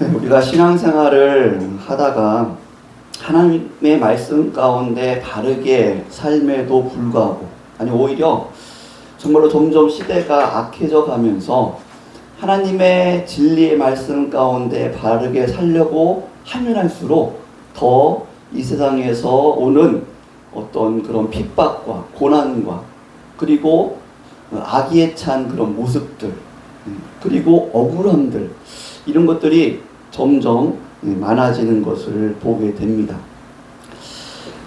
우리가 신앙생활을 하다가 하나님의 말씀 가운데 바르게 삶에도 불구하고, 아니 오히려 정말로 점점 시대가 악해져 가면서 하나님의 진리의 말씀 가운데 바르게 살려고 하면 할수록 더 이 세상에서 오는 어떤 그런 핍박과 고난과, 그리고 악의에 찬 그런 모습들, 그리고 억울함들, 이런 것들이 점점 많아지는 것을 보게 됩니다.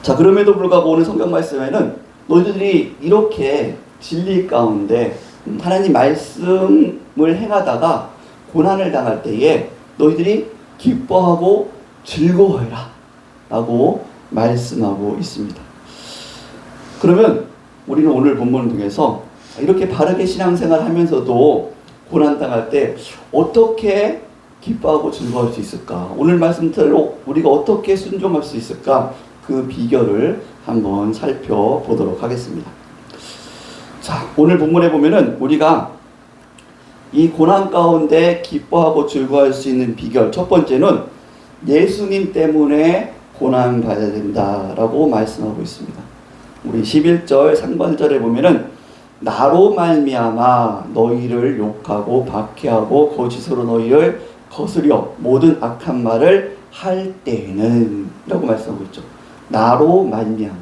자, 그럼에도 불구하고 오늘 성경 말씀에는 너희들이 이렇게 진리 가운데 하나님 말씀을 행하다가 고난을 당할 때에 너희들이 기뻐하고 즐거워해라 라고 말씀하고 있습니다. 그러면 우리는 오늘 본문을 통해서 이렇게 바르게 신앙생활 하면서도 고난당할 때 어떻게 기뻐하고 즐거워할 수 있을까? 오늘 말씀대로 우리가 어떻게 순종할 수 있을까? 그 비결을 한번 살펴보도록 하겠습니다. 자, 오늘 본문에 보면은 우리가 이 고난 가운데 기뻐하고 즐거워할 수 있는 비결, 첫 번째는 예수님 때문에 고난 받아야 된다라고 말씀하고 있습니다. 우리 11절 상반절에 보면은 나로 말미암아 너희를 욕하고 박해하고 거짓으로 너희를 거스려 모든 악한 말을 할 때에는 라고 말씀하고 있죠. 나로 말미암아.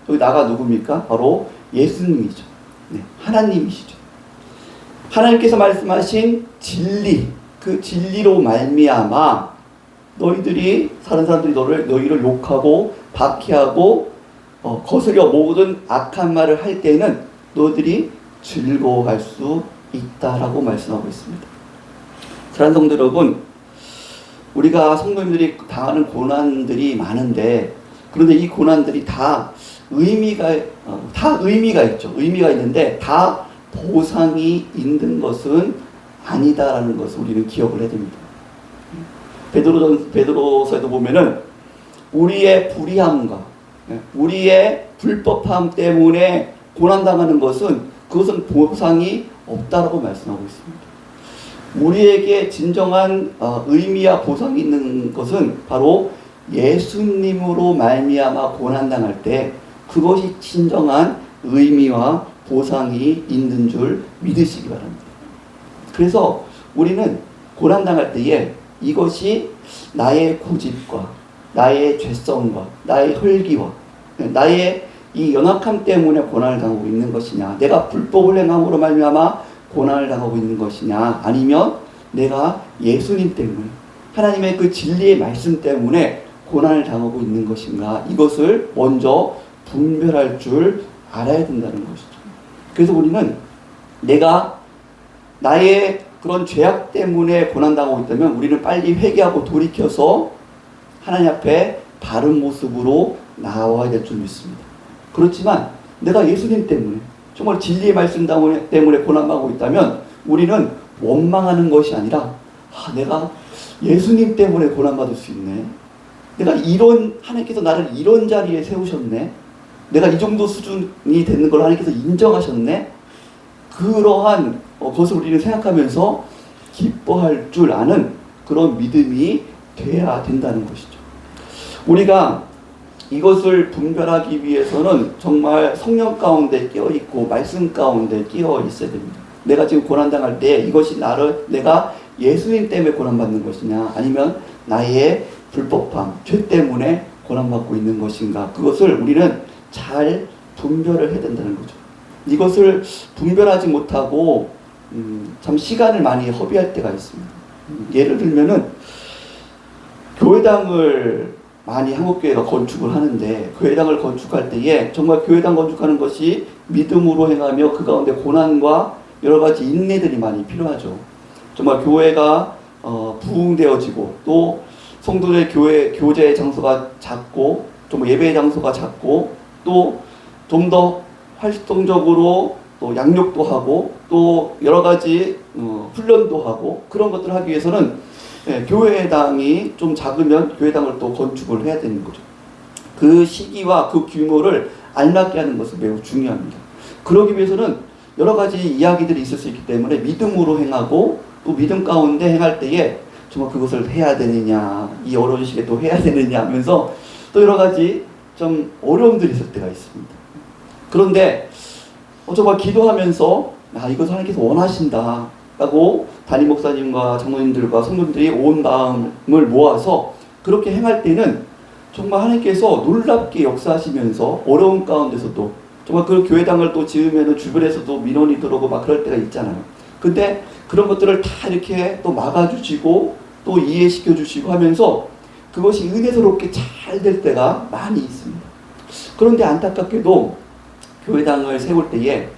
여기 나가 누굽니까? 바로 예수님이죠. 네, 하나님이시죠. 하나님께서 말씀하신 진리, 그 진리로 말미암아 너희들이, 다른 사람들이 너희를 욕하고 박해하고 거스려 모든 악한 말을 할 때는 너희들이 즐거워할 수 있다라고 말씀하고 있습니다. 사랑하는 성도 여러분, 우리가 성도님들이 당하는 고난들이 많은데, 그런데 이 고난들이 다 의미가 있죠. 의미가 있는데 다 보상이 있는 것은 아니다라는 것을 우리는 기억을 해야 됩니다. 베드로서에도 보면은 우리의 불의함과 우리의 불법함 때문에 고난당하는 것은 그것은 보상이 없다라고 말씀하고 있습니다. 우리에게 진정한 의미와 보상이 있는 것은 바로 예수님으로 말미암아 고난당할 때 그것이 진정한 의미와 보상이 있는 줄 믿으시기 바랍니다. 그래서 우리는 고난당할 때에 이것이 나의 고집과 나의 죄성과 나의 혈기와 나의 이 연약함 때문에 고난을 당하고 있는 것이냐, 내가 불법을 행함으로 말미암아 고난을 당하고 있는 것이냐, 아니면 내가 예수님 때문에 하나님의 그 진리의 말씀 때문에 고난을 당하고 있는 것인가, 이것을 먼저 분별할 줄 알아야 된다는 것이죠. 그래서 우리는 내가 나의 그런 죄악 때문에 고난당하고 있다면 우리는 빨리 회개하고 돌이켜서 하나님 앞에 바른 모습으로 나와야 될 줄 믿습니다. 그렇지만 내가 예수님 때문에, 정말 진리의 말씀 때문에 고난당하고 있다면 우리는 원망하는 것이 아니라 내가 예수님 때문에 고난받을 수 있네, 내가 하나님께서 나를 이런 자리에 세우셨네, 내가 이 정도 수준이 되는 걸 하나님께서 인정하셨네, 그러한 것을 우리는 생각하면서 기뻐할 줄 아는 그런 믿음이 돼야 된다는 것이죠. 우리가 이것을 분별하기 위해서는 정말 성령 가운데 끼어있고 말씀 가운데 끼어있어야 됩니다. 내가 지금 고난당할 때 이것이 내가 예수님 때문에 고난받는 것이냐, 아니면 나의 불법함, 죄 때문에 고난받고 있는 것인가, 그것을 우리는 잘 분별을 해야 된다는 거죠. 이것을 분별하지 못하고 참 시간을 많이 허비할 때가 있습니다. 예를 들면은 교회당을 많이 한국교회가 건축을 하는데, 교회당을 건축할 때에 정말 교회당 건축하는 것이 믿음으로 행하며 그 가운데 고난과 여러 가지 인내들이 많이 필요하죠. 정말 교회가 부흥되어지고, 또 성도들 교제의 장소가 작고, 좀 예배의 장소가 작고, 또 좀 더 활동적으로 또 양육도 하고, 또 여러 가지 훈련도 하고, 그런 것들을 하기 위해서는 교회당이 좀 작으면 교회당을 또 건축을 해야 되는 거죠. 그 시기와 그 규모를 알맞게 하는 것은 매우 중요합니다. 그러기 위해서는 여러 가지 이야기들이 있을 수 있기 때문에 믿음으로 행하고, 또 믿음 가운데 행할 때에 정말 그것을 해야 되느냐, 이 어려운 시기에 또 해야 되느냐 하면서 또 여러 가지 좀 어려움들이 있을 때가 있습니다. 그런데 정말 기도하면서 이것을 하나님께서 원하신다 라고 담임 목사님과 장로님들과 성도들이 온 마음을 모아서 그렇게 행할 때는 정말 하나님께서 놀랍게 역사하시면서 어려운 가운데서도 정말 그 교회당을 또 지으면 주변에서도 민원이 들어오고 막 그럴 때가 있잖아요. 근데 그런 것들을 다 이렇게 또 막아주시고 또 이해시켜 주시고 하면서 그것이 은혜스럽게 잘 될 때가 많이 있습니다. 그런데 안타깝게도 교회당을 세울 때에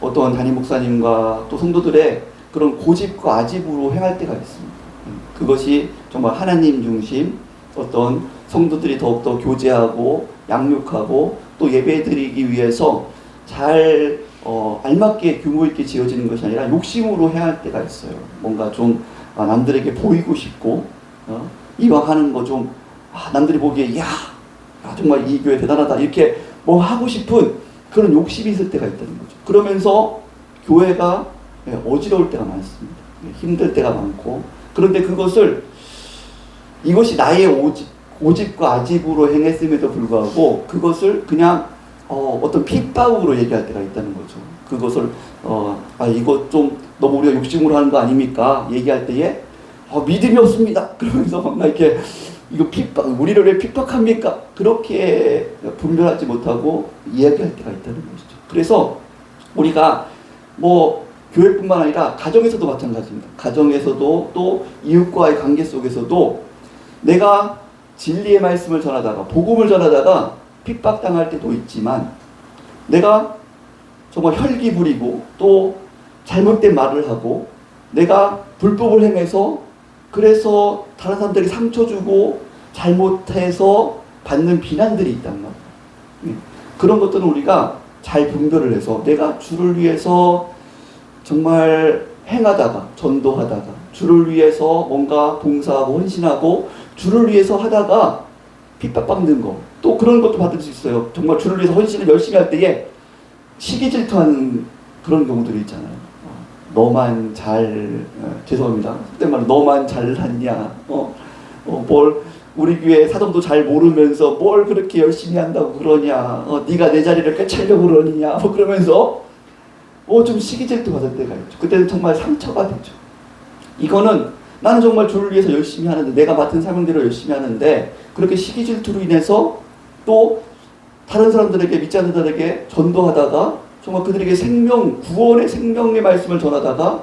어떤 담임 목사님과 또 성도들의 그런 고집과 아집으로 행할 때가 있습니다. 그것이 정말 하나님 중심, 어떤 성도들이 더욱더 교제하고 양육하고 또 예배드리기 위해서 잘 알맞게 규모 있게 지어지는 것이 아니라 욕심으로 해야 할 때가 있어요. 뭔가 좀 남들에게 보이고 싶고 이왕 하는 거 좀 남들이 보기에 야 정말 이 교회 대단하다 이렇게 뭐 하고 싶은 그런 욕심이 있을 때가 있다는 거죠. 그러면서 교회가 어지러울 때가 많습니다. 힘들 때가 많고 그런데 이것이 나의 오집과 아집으로 행했음에도 불구하고 그것을 그냥 어떤 핍박으로 얘기할 때가 있다는 거죠. 그것을 이거 좀 너무 우리가 욕심으로 하는 거 아닙니까? 얘기할 때에 믿음이 없습니다. 그러면서 막 이렇게 이거 우리를 왜 핍박합니까? 그렇게 분별하지 못하고 이야기할 때가 있다는 것이죠. 그래서 우리가 뭐 교회뿐만 아니라 가정에서도 마찬가지입니다. 가정에서도 또 이웃과의 관계 속에서도 내가 진리의 말씀을 전하다가 복음을 전하다가 핍박당할 때도 있지만 내가 정말 혈기 부리고 또 잘못된 말을 하고 내가 불법을 행해서 그래서 다른 사람들이 상처 주고 잘못해서 받는 비난들이 있단 말이에요. 그런 것들은 우리가 잘 분별을 해서 내가 주를 위해서 정말 행하다가 전도하다가 주를 위해서 뭔가 봉사하고 헌신하고 주를 위해서 하다가 핍박받는 거 또 그런 것도 받을 수 있어요. 정말 주를 위해서 헌신을 열심히 할 때에 시기 질투하는 그런 경우들이 있잖아요. 너만 죄송합니다. 그때 말로 너만 잘났냐 뭘 우리 교회 사정도 잘 모르면서 뭘 그렇게 열심히 한다고 그러냐 네가 내 자리를 꿰차려고 그러느냐 뭐 그러면서 좀 시기 질투 받을 때가 있죠. 그때는 정말 상처가 되죠. 이거는 나는 정말 주를 위해서 열심히 하는데 내가 맡은 사명대로 열심히 하는데 그렇게 시기 질투로 인해서 또 다른 사람들에게 믿지 않는 자들에게 전도하다가 정말 그들에게 구원의 생명의 말씀을 전하다가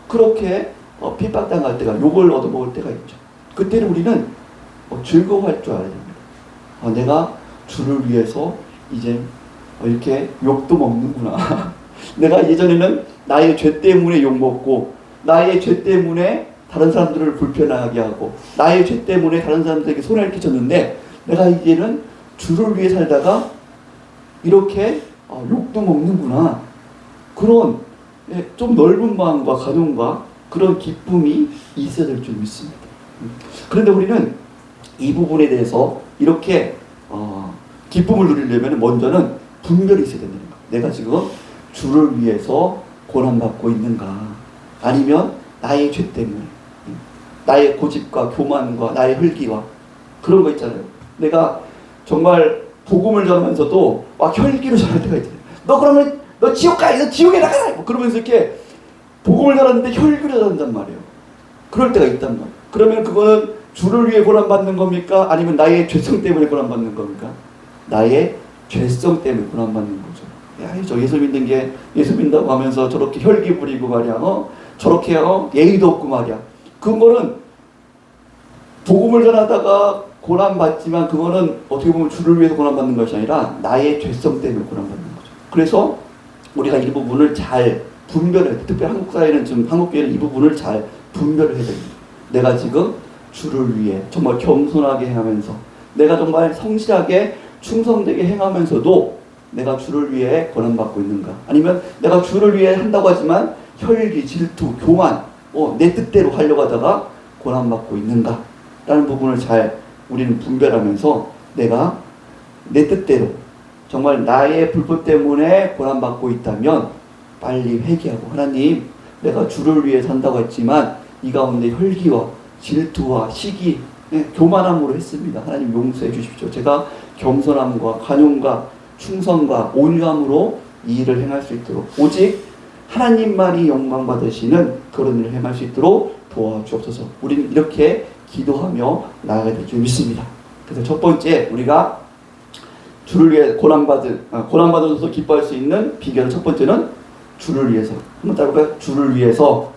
그렇게 핍박당할 때가 욕을 얻어먹을 때가 있죠. 그때는 우리는 즐거워할 줄 알아야 됩니다. 내가 주를 위해서 이제 이렇게 욕도 먹는구나. 내가 예전에는 나의 죄 때문에 욕먹고 나의 죄 때문에 다른 사람들을 불편하게 하고 나의 죄 때문에 다른 사람들에게 손해를 끼쳤는데 내가 이제는 주를 위해 살다가 이렇게 욕도 먹는구나. 그런 좀 넓은 마음과 가능과 그런 기쁨이 있어야 될 줄 믿습니다. 그런데 우리는 이 부분에 대해서 이렇게 기쁨을 누리려면 먼저는 분별이 있어야 된다는 거예요. 내가 지금 주를 위해서 고난받고 있는가 아니면 나의 죄 때문에 나의 고집과 교만과 나의 혈기와 그런 거 있잖아요. 내가 정말 복음을 전하면서도 막 혈기로 전할 때가 있잖아요. 너 그러면 너 지옥 가! 너 지옥에 나가라! 뭐 그러면서 이렇게 복음을 전하는데 혈기로 전한단 말이에요. 그럴 때가 있단 말이에요. 그러면 그거는 주를 위해 고난받는 겁니까? 아니면 나의 죄성 때문에 고난받는 겁니까? 나의 죄성 때문에 고난받는 거죠. 야, 저 예수 믿는 게 예수 믿는다고 하면서 저렇게 혈기 부리고 말이야. 저렇게 예의도 없고 말이야. 그거는 복음을 전하다가 고난받지만 그거는 어떻게 보면 주를 위해서 고난받는 것이 아니라 나의 죄성 때문에 고난받는 거죠. 그래서 우리가 이 부분을 잘 분별해야 돼. 특히 한국 사회는 지금 한국교회는 이 부분을 잘 분별을 해야 됩니다. 내가 지금 주를 위해 정말 겸손하게 행하면서 내가 정말 성실하게 충성되게 행하면서도 내가 주를 위해 고난받고 있는가? 아니면 내가 주를 위해 한다고 하지만 혈기, 질투, 교만, 내 뜻대로 하려고 하다가 고난받고 있는가? 라는 부분을 잘 우리는 분별하면서 내가 내 뜻대로 정말 나의 불법 때문에 고난받고 있다면 빨리 회개하고 하나님 내가 주를 위해 산다고 했지만 이 가운데 혈기와 질투와 시기, 교만함으로 했습니다. 하나님 용서해 주십시오. 제가 겸손함과 관용과 충성과 온유함으로 이 일을 행할 수 있도록 오직 하나님만이 영광 받으시는 그런 일을 행할 수 있도록 도와주옵소서. 우리는 이렇게 기도하며 나아가야 될 줄 믿습니다. 그래서 첫 번째 우리가 주를 위해 고난받아서 기뻐할 수 있는 비결 첫 번째는 주를 위해서. 한번 따라볼까요? 주를 위해서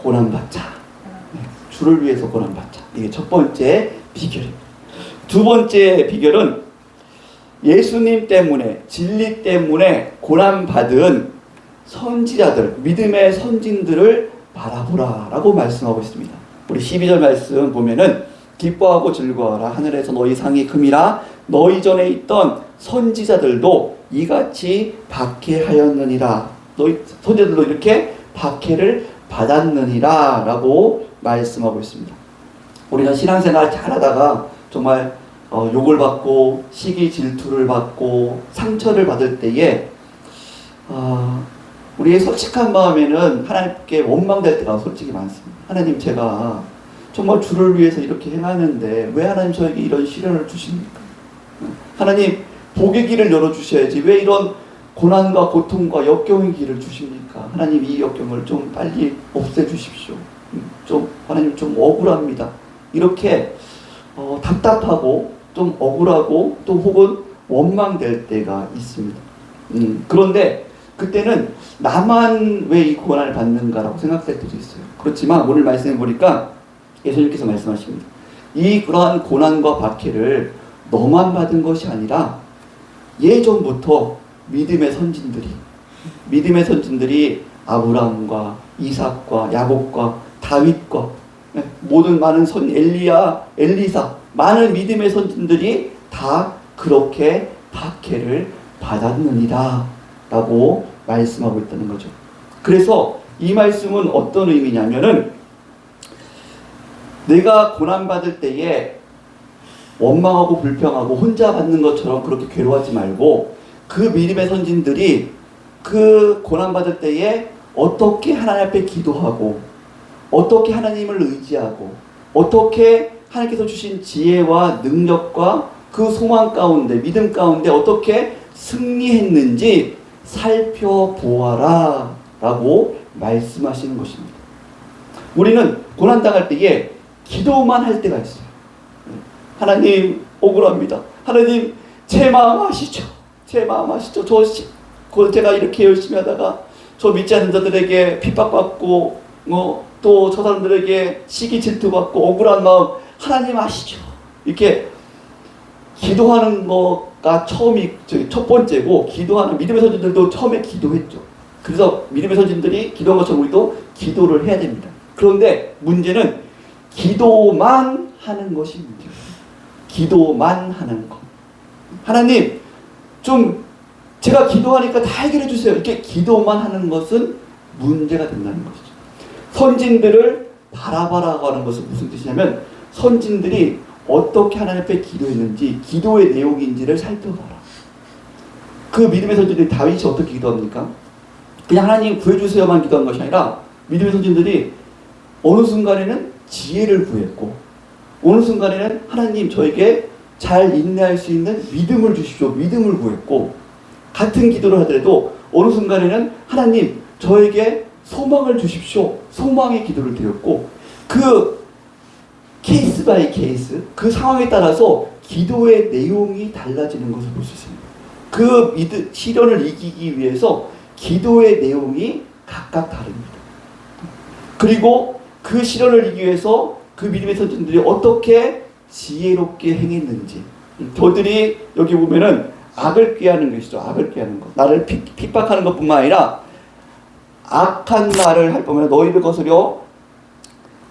고난받자. 주를 위해서 고난받자. 이게 첫 번째 비결입니다. 두 번째 비결은 예수님 때문에, 진리 때문에 고난받은 선지자들, 믿음의 선진들을 바라보라 라고 말씀하고 있습니다. 우리 12절 말씀 보면은 기뻐하고 즐거워하라 하늘에서 너희 상이 큼이라 너희 전에 있던 선지자들도 이같이 박해하였느니라. 너희 선지자들도 이렇게 박해를 받았느니라 라고 말씀하고 있습니다. 우리는 신앙생활 잘하다가 정말 욕을 받고 시기 질투를 받고 상처를 받을 때에 우리의 솔직한 마음에는 하나님께 원망될 때가 솔직히 많습니다. 하나님, 제가 정말 주를 위해서 이렇게 행하는데 왜 하나님 저에게 이런 시련을 주십니까? 하나님, 복의 길을 열어주셔야지 왜 이런 고난과 고통과 역경의 길을 주십니까? 하나님, 이 역경을 좀 빨리 없애주십시오. 하나님 좀 억울합니다. 이렇게 답답하고 좀 억울하고 또 혹은 원망될 때가 있습니다. 그런데 그때는 나만 왜 이 고난을 받는가라고 생각될 때도 있어요. 그렇지만 오늘 말씀해 보니까 예수님께서 말씀하십니다. 그러한 고난과 박해를 너만 받은 것이 아니라 예전부터 믿음의 선진들이 아브라함과 이삭과 야곱과 다윗과 모든 많은 엘리야, 엘리사, 많은 믿음의 선진들이 다 그렇게 박해를 받았느니라 라고 말씀하고 있다는 거죠. 그래서 이 말씀은 어떤 의미냐면은 내가 고난받을 때에 원망하고 불평하고 혼자 받는 것처럼 그렇게 괴로워하지 말고 그 믿음의 선진들이 그 고난받을 때에 어떻게 하나님 앞에 기도하고 어떻게 하나님을 의지하고 어떻게 하나님께서 주신 지혜와 능력과 그 소망 가운데 믿음 가운데 어떻게 승리했는지 살펴보아라 라고 말씀하시는 것입니다. 우리는 고난당할 때에 기도만 할 때가 있어요. 하나님 억울합니다. 하나님 제 마음 아시죠? 제 마음 아시죠? 제가 이렇게 열심히 하다가 저 믿지 않는 자들에게 핍박받고 또 저 사람들에게 시기 질투받고 억울한 마음 하나님 아시죠? 이렇게 기도하는 거가 첫 번째고 기도하는 믿음의 선진들도 처음에 기도했죠. 그래서 믿음의 선진들이 기도한 것처럼 우리도 기도를 해야 됩니다. 그런데 문제는 기도만 하는 것이 문제예요. 기도만 하는 것. 하나님 좀 제가 기도하니까 다 해결해 주세요. 이렇게 기도만 하는 것은 문제가 된다는 것이죠. 선진들을 바라봐라고 하는 것은 무슨 뜻이냐면 선진들이 어떻게 하나님 앞에 기도했는지 기도의 내용인지를 살펴봐라. 그 믿음의 선진들이 다윗이 어떻게 기도합니까? 그냥 하나님 구해주세요만 기도한 것이 아니라 믿음의 선진들이 어느 순간에는 지혜를 구했고 어느 순간에는 하나님 저에게 잘 인내할 수 있는 믿음을 주십시오. 믿음을 구했고 같은 기도를 하더라도 어느 순간에는 하나님 저에게 소망을 주십시오. 소망의 기도를 드렸고 그 케이스 바이 케이스 그 상황에 따라서 기도의 내용이 달라지는 것을 볼 수 있습니다. 그 시련을 이기기 위해서 기도의 내용이 각각 다릅니다. 그리고 그 시련을 이기기 위해서 그 믿음의 선진들이 어떻게 지혜롭게 행했는지 저들이 여기 보면은 악을 꾀하는 것이죠. 악을 꾀하는 것. 나를 핍박하는 것뿐만 아니라 악한 말을 할 때면 너희를 거스려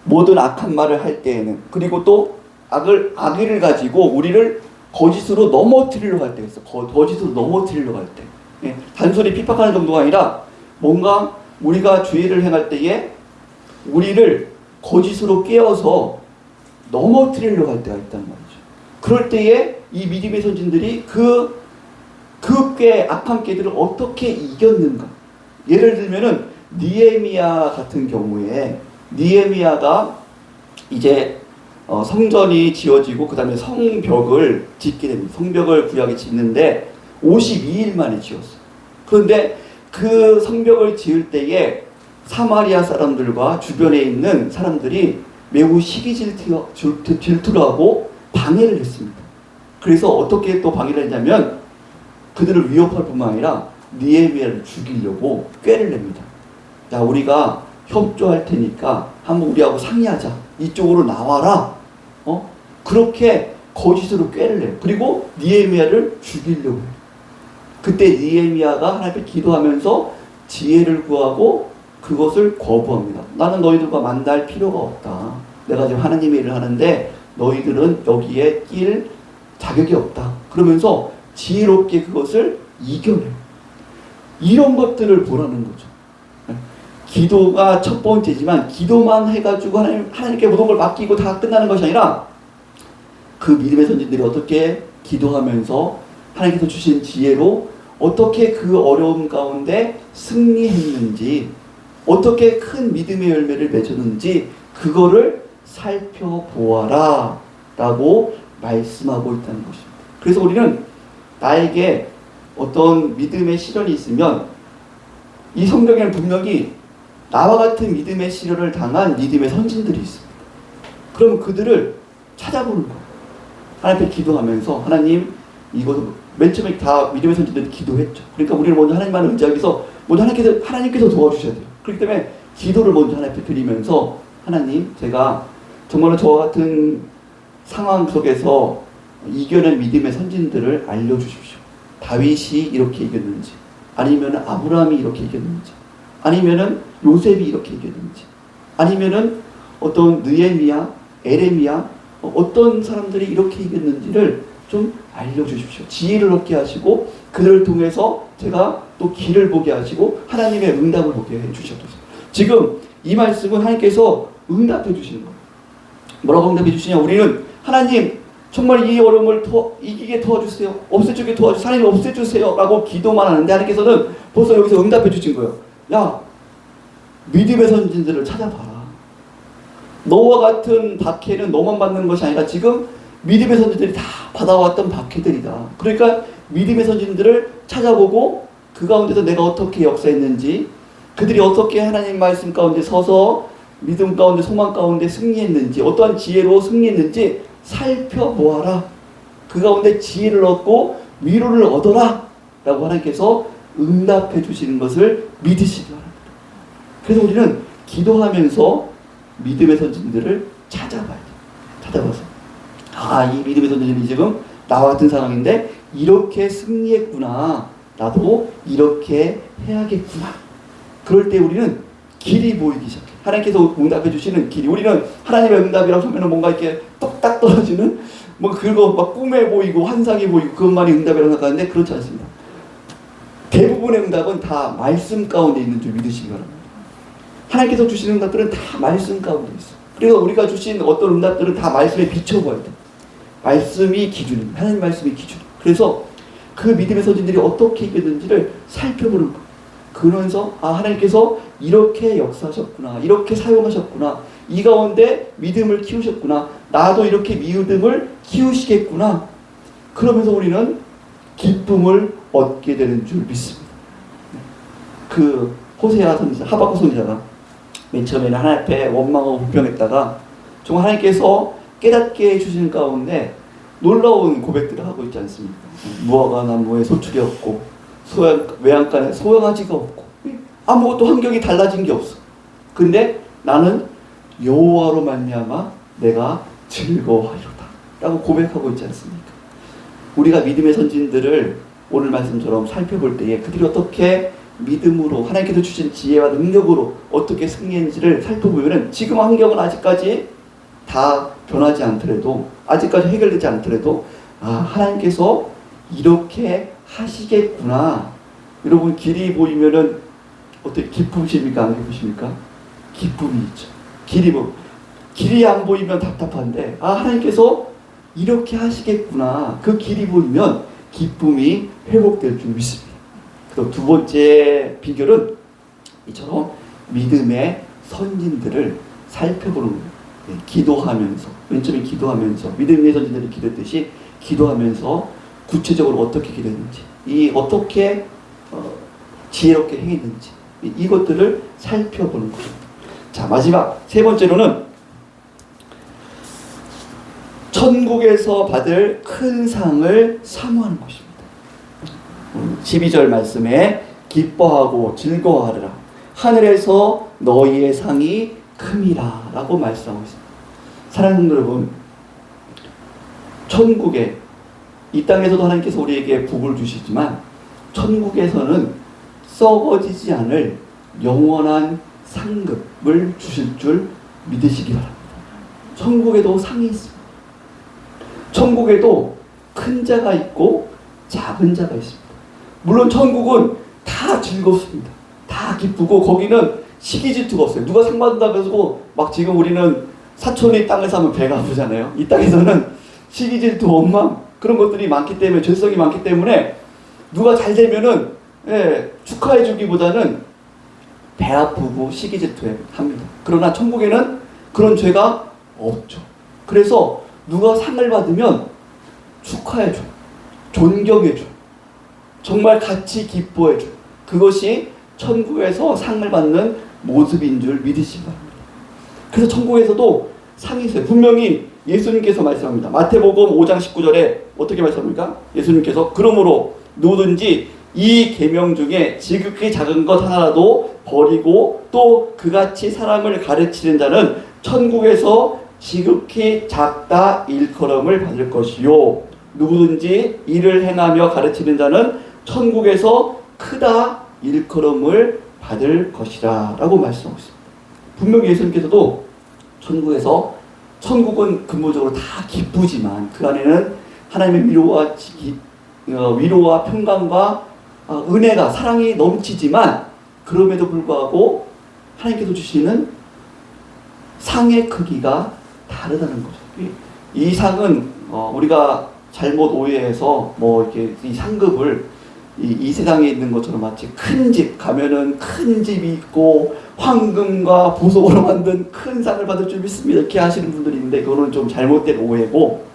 모든 악한 말을 할 때에는 그리고 또 악의를 가지고 우리를 거짓으로 넘어뜨리려고 할 때 있어. 거짓으로 넘어뜨리려고 할 때. 단순히 핍박하는 정도가 아니라 뭔가 우리가 죄를 행할 때에 우리를 거짓으로 깨어서 넘어뜨리려고 할 때가 있다는 말이죠. 그럴 때에 이 믿음의 선진들이 그 악한 꾀들을 어떻게 이겼는가. 예를 들면은 느헤미야 같은 경우에 느헤미야가 이제 성전이 지어지고 그 다음에 성벽을 짓게 됩니다. 성벽을 구약에 짓는데 52일 만에 지었어요. 그런데 그 성벽을 지을 때에 사마리아 사람들과 주변에 있는 사람들이 매우 시기 질투를 하고 방해를 했습니다. 그래서 어떻게 또 방해를 했냐면 그들을 위협할 뿐만 아니라 느헤미야를 죽이려고 꾀를 냅니다. 자, 우리가 협조할 테니까 한번 우리하고 상의하자. 이쪽으로 나와라. 그렇게 거짓으로 꾀를 내요. 그리고 느헤미야를 죽이려고 해요. 그때 느헤미야가 하나님 앞에 기도하면서 지혜를 구하고 그것을 거부합니다. 나는 너희들과 만날 필요가 없다. 내가 지금 하나님의 일을 하는데 너희들은 여기에 낄 자격이 없다. 그러면서 지혜롭게 그것을 이겨내요. 이런 것들을 보라는 거죠. 기도가 첫 번째지만 기도만 해가지고 하나님께 모든 걸 맡기고 다 끝나는 것이 아니라 그 믿음의 선진들이 어떻게 기도하면서 하나님께서 주신 지혜로 어떻게 그 어려움 가운데 승리했는지, 어떻게 큰 믿음의 열매를 맺었는지 그거를 살펴보아라 라고 말씀하고 있다는 것입니다. 그래서 우리는 나에게 어떤 믿음의 시련이 있으면 이 성경에는 분명히 나와 같은 믿음의 시련을 당한 믿음의 선진들이 있습니다. 그러면 그들을 찾아보는 거예요. 하나님 앞에 기도하면서 하나님 이것을 맨 처음에 다 믿음의 선진들이 기도했죠. 그러니까 우리는 먼저 하나님만을 의지하기 위해서 먼저 하나님께서 도와주셔야 돼요. 그렇기 때문에 기도를 먼저 하나님 앞에 드리면서 하나님 제가 정말로 저와 같은 상황 속에서 이겨낸 믿음의 선진들을 알려주십시오. 다윗이 이렇게 이겼는지, 아니면 아브라함이 이렇게 이겼는지, 아니면은 요셉이 이렇게 이겼는지, 아니면은 어떤 느헤미야, 에레미야, 어떤 사람들이 이렇게 이겼는지를 좀 알려주십시오. 지혜를 얻게 하시고 그들을 통해서 제가 또 길을 보게 하시고 하나님의 응답을 보게 해주셔서 지금 이 말씀은 하나님께서 응답해 주시는 거예요. 뭐라고 응답해 주시냐? 우리는 하나님 정말 이 어려움을 이기게 도와주세요. 없애주게 도와주세요. 하나님 없애주세요. 라고 기도만 하는데 하나님께서는 벌써 여기서 응답해 주신 거예요. 야, 믿음의 선진들을 찾아봐라. 너와 같은 박해는 너만 받는 것이 아니라 지금 믿음의 선진들이 다 받아왔던 박해들이다. 그러니까 믿음의 선진들을 찾아보고 그 가운데서 내가 어떻게 역사했는지, 그들이 어떻게 하나님 말씀 가운데 서서 믿음 가운데 소망 가운데 승리했는지, 어떠한 지혜로 승리했는지 살펴보아라. 그 가운데 지혜를 얻고 위로를 얻어라 라고 하나님께서 응답해 주시는 것을 믿으시기 바랍니다. 그래서 우리는 기도하면서 믿음의 선진들을 찾아봐야 돼요. 찾아봐서 이 믿음의 선진들이 지금 나와 같은 상황인데 이렇게 승리했구나. 나도 이렇게 해야겠구나. 그럴 때 우리는 길이 보이기 시작해요. 하나님께서 응답해 주시는 길이. 우리는 하나님의 응답이라고 하면 뭔가 이렇게 똑딱 떨어지는 그거 막 꿈에 보이고 환상이 보이고 그것만이 응답이라고 생각하는데 그렇지 않습니다. 대부분의 응답은 다 말씀 가운데 있는 줄 믿으시기 바랍니다. 하나님께서 주시는 응답들은 다 말씀 가운데 있어요. 그래서 우리가 주신 어떤 응답들은 다 말씀에 비춰봐야 돼요. 말씀이 기준입니다. 하나님 말씀이 기준. 그래서 그 믿음의 선진들이 어떻게 이겼는지를 살펴보는 거예요. 그러면서 하나님께서 이렇게 역사하셨구나, 이렇게 사용하셨구나, 이 가운데 믿음을 키우셨구나, 나도 이렇게 믿음을 키우시겠구나. 그러면서 우리는 기쁨을 얻게 되는 줄 믿습니다. 그 호세아 선지자, 하박국 선지자가 맨 처음에는 하나님 앞에 원망하고 불평했다가 정말 하나님께서 깨닫게 해주시는 가운데 놀라운 고백들을 하고 있지 않습니까? 무화과 나무에 소출이 없고 외양간에 소형아지가 없고 아무것도 환경이 달라진 게 없어. 근데 나는 여호와로 말미암아 내가 즐거워하리로다 라고 고백하고 있지 않습니까? 우리가 믿음의 선진들을 오늘 말씀처럼 살펴볼 때에 그들이 어떻게 믿음으로 하나님께서 주신 지혜와 능력으로 어떻게 승리했는지를 살펴보면 지금 환경은 아직까지 다 변하지 않더라도, 아직까지 해결되지 않더라도 하나님께서 이렇게 하시겠구나. 여러분 길이 보이면은 어떻게 기쁘십니까? 안 기쁘십니까? 기쁨이 있죠. 길이 안 보이면 답답한데 하나님께서 이렇게 하시겠구나. 그 길이 보이면 기쁨이 회복될 줄 믿습니다. 또 두 번째 비결은 이처럼 믿음의 선진들을 살펴보는 거예요. 기도하면서, 맨 처음에 기도하면서, 믿음의 선지자들이 기도했듯이 기도하면서 구체적으로 어떻게 기도했는지, 어떻게 지혜롭게 행했는지, 이것들을 살펴보는 거죠. 자, 마지막 세 번째로는 천국에서 받을 큰 상을 사모하는 것입니다. 12절 말씀에 기뻐하고 즐거워하리라. 하늘에서 너희의 상이 큼이라 라고 말씀하고 있습니다. 사랑하는 여러분, 천국에, 이 땅에서도 하나님께서 우리에게 복을 주시지만 천국에서는 썩어지지 않을 영원한 상급을 주실 줄 믿으시기 바랍니다. 천국에도 상이 있습니다. 천국에도 큰 자가 있고 작은 자가 있습니다. 물론 천국은 다 즐겁습니다. 다 기쁘고 거기는 시기 질투가 없어요. 누가 상 받는다고 해서 막 지금 우리는 사촌이 땅을 사면 배가 아프잖아요. 이 땅에서는 시기 질투, 원망 그런 것들이 많기 때문에, 죄성이 많기 때문에 누가 잘 되면은 축하해 주기보다는 배 아프고 시기 질투해 합니다. 그러나 천국에는 그런 죄가 없죠. 그래서 누가 상을 받으면 축하해 줘, 존경해 줘, 정말 같이 기뻐해 줘. 그것이 천국에서 상을 받는 모습인 줄 믿으시기 바랍니다. 그래서 천국에서도 상이 있어요. 분명히 예수님께서 말씀합니다. 마태복음 5장 19절에 어떻게 말씀합니까? 예수님께서 그러므로 누구든지 이 계명 중에 지극히 작은 것 하나라도 버리고 또 그같이 사람을 가르치는 자는 천국에서 지극히 작다 일컬음을 받을 것이요, 누구든지 이를 행하며 가르치는 자는 천국에서 크다 일컬음을 받을 것이라 라고 말씀하고 있습니다. 분명히 예수님께서도 천국은 근본적으로 다 기쁘지만 그 안에는 하나님의 위로와 평강과 은혜가, 사랑이 넘치지만 그럼에도 불구하고 하나님께서 주시는 상의 크기가 다르다는 거죠. 이 상은 우리가 잘못 오해해서 이렇게 이 상급을 이 세상에 있는 것처럼 마치 큰 집 가면은 큰 집이 있고 황금과 보석으로 만든 큰 상을 받을 줄 믿습니다, 이렇게 하시는 분들이 있는데 그거는 좀 잘못된 오해고,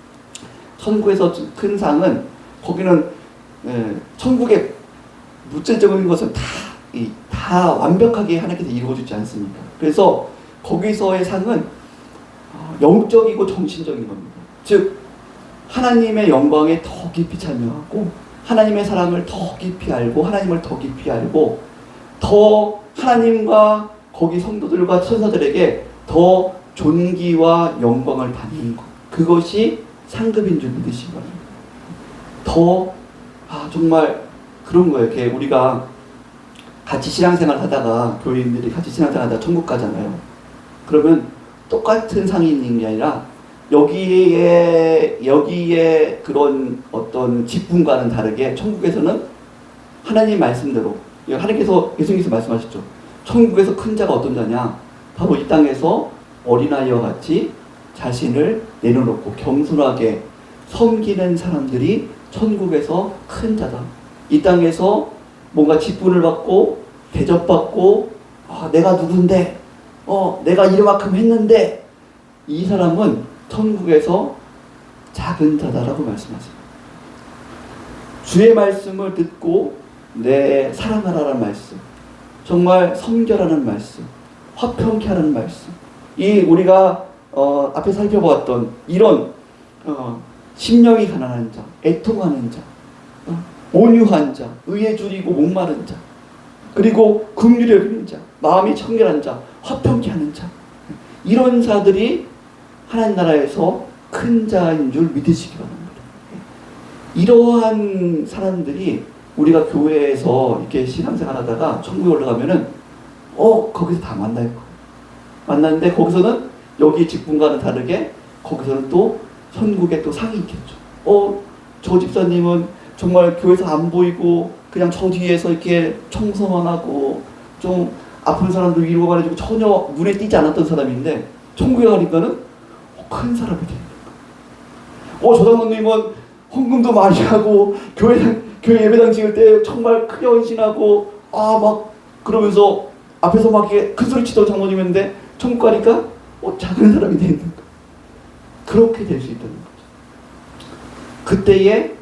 천국에서 큰 상은, 거기는 천국의 물질적인 것은 다 완벽하게 하나님께서 이루어주지 않습니까? 그래서 거기서의 상은 영적이고 정신적인 겁니다. 즉 하나님의 영광에 더 깊이 참여하고 하나님의 사랑을 더 깊이 알고 하나님을 더 깊이 알고 더 하나님과 거기 성도들과 천사들에게 더 존귀와 영광을 받는 것, 그것이 상급인 줄 믿으시기 바랍니다. 정말 그런 거예요. 이렇게 우리가 같이 신앙생활 하다가, 교인들이 같이 신앙생활 하다가 천국 가잖아요. 그러면 똑같은 상이 있는 게 아니라 여기에 그런 어떤 직분과는 다르게 천국에서는 하나님 말씀대로, 하나님께서, 예수님께서 말씀하셨죠. 천국에서 큰 자가 어떤 자냐? 바로 이 땅에서 어린아이와 같이 자신을 내려놓고 겸손하게 섬기는 사람들이 천국에서 큰 자다. 이 땅에서 뭔가 직분을 받고 대접받고 내가 누군데, 내가 이만큼 했는데, 이 사람은 천국에서 작은 자다라고 말씀하세요. 주의 말씀을 듣고 내 사랑하라는 말씀, 정말 섬겨라는 말씀, 화평케 하라는 말씀, 우리가 앞에 살펴보았던 이런 심령이 가난한 자, 애통하는 자, 온유한 자, 의에 줄이고 목마른 자, 그리고 긍휼히 여기는 자, 마음이 청결한 자, 화평케 하는 자, 이런 자들이 하나님 나라에서 큰 자인 줄 믿으시기 바랍니다. 이러한 사람들이 우리가 교회에서 이렇게 신앙생활 하다가 천국에 올라가면은 거기서 다 만날 거예요. 만났는데 거기서는 여기 직분과는 다르게 거기서는 또 천국에 또 상이 있겠죠. 저 집사님은 정말 교회에서 안 보이고 그냥 저 뒤에서 이렇게 청소만 하고 좀 아픈 사람들 위로가 해주고 전혀 눈에 띄지 않았던 사람인데 천국에 가니까는 큰 사람이 되는 거예요. 저 장로님은 헌금도 많이 하고 교회 예배당 지을 때 정말 크게 헌신하고 막 그러면서 앞에서 막 이렇게 큰 소리 치던 장로님인데 천국 가니까 작은 사람이 되는 거예요. 그렇게 될 수 있다는 거죠. 그때에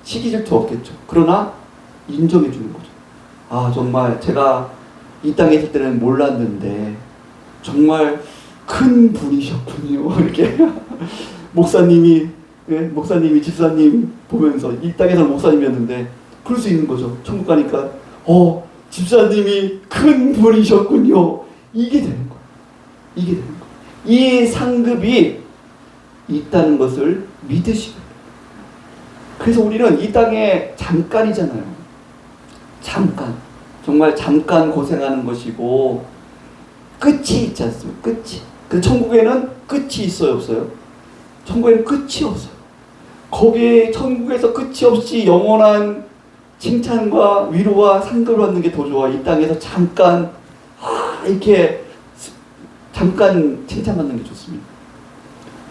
시기 질투 없겠죠. 그러나 인정해 주는 거죠. 아, 정말 제가 이 땅에 있을 때는 몰랐는데 정말 큰 분이셨군요. 이렇게 목사님이 집사님 보면서 이 땅에서는 목사님이었는데 그럴 수 있는 거죠. 천국 가니까 집사님이 큰 분이셨군요. 이게 되는 거예요. 이게 되는 거예요. 이 상급이 있다는 것을 믿으시고. 그래서 우리는 이 땅에 잠깐이잖아요. 잠깐. 정말 잠깐 고생하는 것이고 끝이 있지 않습니까? 끝이. 그 천국에는 끝이 있어요, 없어요? 천국에는 끝이 없어요. 거기에 천국에서 끝이 없이 영원한 칭찬과 위로와 상급을 받는 게 더 좋아. 이 땅에서 잠깐 이렇게 잠깐 칭찬받는 게 좋습니다.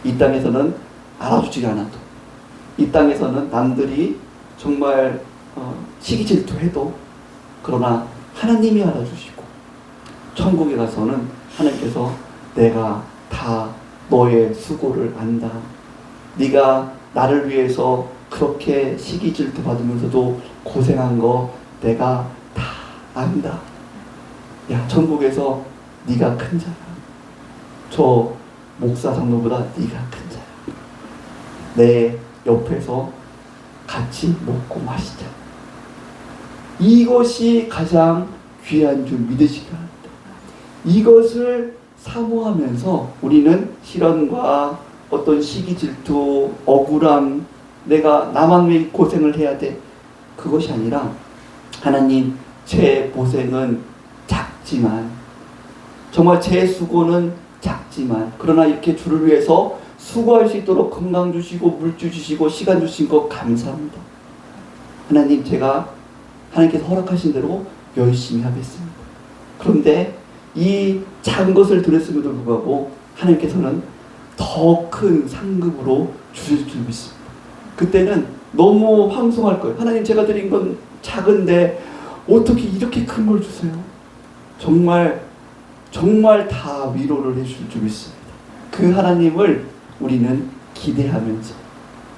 이 땅에서는 알아주지 않아도, 이 땅에서는 남들이 정말 시기 질투해도, 그러나 하나님이 알아주시고 천국에 가서는 하나님께서 내가 다 너의 수고를 안다. 네가 나를 위해서 그렇게 시기 질투 받으면서도 고생한 거 내가 다 안다. 야, 천국에서 네가 큰 자야. 저 목사 장로보다 네가 큰 자야. 내 옆에서 같이 먹고 마시자. 이것이 가장 귀한 줄 믿으시기 바랍니다. 이것을 사모하면서 우리는 시련과 어떤 시기 질투, 억울함, 내가 나만 왜 고생을 해야 돼? 그것이 아니라 하나님, 제 고생은 작지만, 정말 제 수고는 작지만, 그러나 이렇게 주를 위해서 수고할 수 있도록 건강 주시고 물주 주시고 시간 주신 것 감사합니다. 하나님, 제가 하나님께서 허락하신 대로 열심히 하겠습니다. 그런데 이 작은 것을 드렸음에도 불구하고 하나님께서는 더 큰 상급으로 주실 줄 믿습니다. 그때는 너무 황송할 거예요. 하나님, 제가 드린 건 작은데 어떻게 이렇게 큰 걸 주세요? 정말 다 위로를 해주실 줄 믿습니다. 그 하나님을 우리는 기대하면서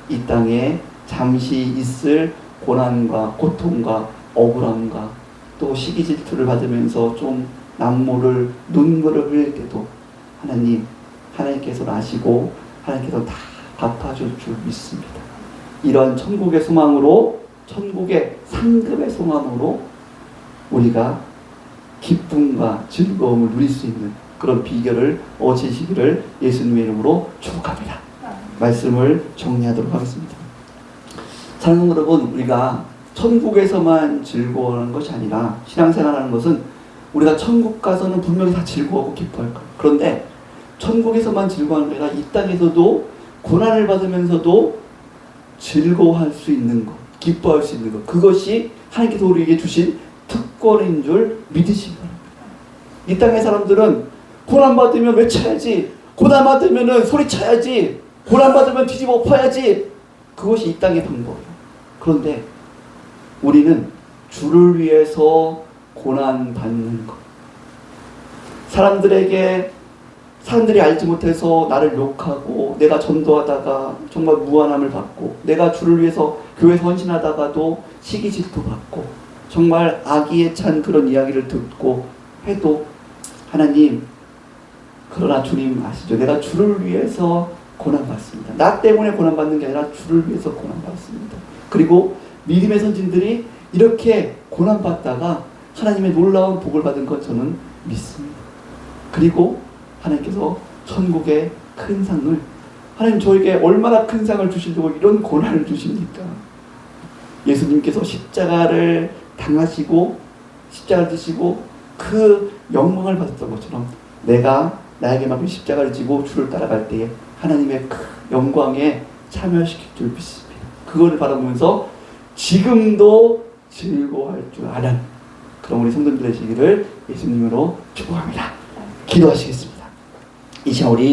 이 땅에 잠시 있을 고난과 고통과 억울함과 또 시기 질투를 받으면서 좀 남모를 눈물을 흘릴 때도 하나님께서 아시고 하나님께서 다 갚아줄 줄 믿습니다. 이런 천국의 소망으로, 천국의 상급의 소망으로 우리가 기쁨과 즐거움을 누릴 수 있는 그런 비결을 얻으시기를 예수님의 이름으로 축복합니다. 말씀을 정리하도록 하겠습니다. 사랑하는 여러분, 우리가 천국에서만 즐거워하는 것이 아니라 신앙생활하는 것은 우리가 천국 가서는 분명히 다 즐거워하고 기뻐할 거예요. 그런데 천국에서만 즐거워하는 게 아니라 이 땅에서도 고난을 받으면서도 즐거워할 수 있는 것, 기뻐할 수 있는 것, 그것이 하나님께서 우리에게 주신 특권인 줄 믿으시기 바랍니다. 이 땅의 사람들은 고난받으면 외쳐야지, 고난받으면 소리쳐야지, 고난받으면 뒤집어 엎어야지, 그것이 이 땅의 방법이에요. 그런데 우리는 주를 위해서 고난받는 것, 사람들이 알지 못해서 나를 욕하고 내가 전도하다가 정말 무안함을 받고, 내가 주를 위해서 교회에서 헌신하다가도 시기 질투 받고 정말 악의에 찬 그런 이야기를 듣고 해도 하나님, 그러나 주님 아시죠? 내가 주를 위해서 고난받습니다. 나 때문에 고난받는 게 아니라 주를 위해서 고난받습니다. 그리고 믿음의 선진들이 이렇게 고난받다가 하나님의 놀라운 복을 받은 것 저는 믿습니다. 그리고 하나님께서 천국의 큰 상을, 하나님 저에게 얼마나 큰 상을 주시려고 이런 고난을 주십니까? 예수님께서 십자가를 당하시고 십자가를 지시고 그 영광을 받았던 것처럼 내가 나에게 맡긴 십자가를 지고 주를 따라갈 때에 하나님의 그 영광에 참여시킬 줄 믿습니다. 그거를 바라보면서 지금도 즐거워할 줄 아는 그런 우리 성도들 되시기를 예수님으로 축복합니다. 기도하시겠습니다. 이 시간 우리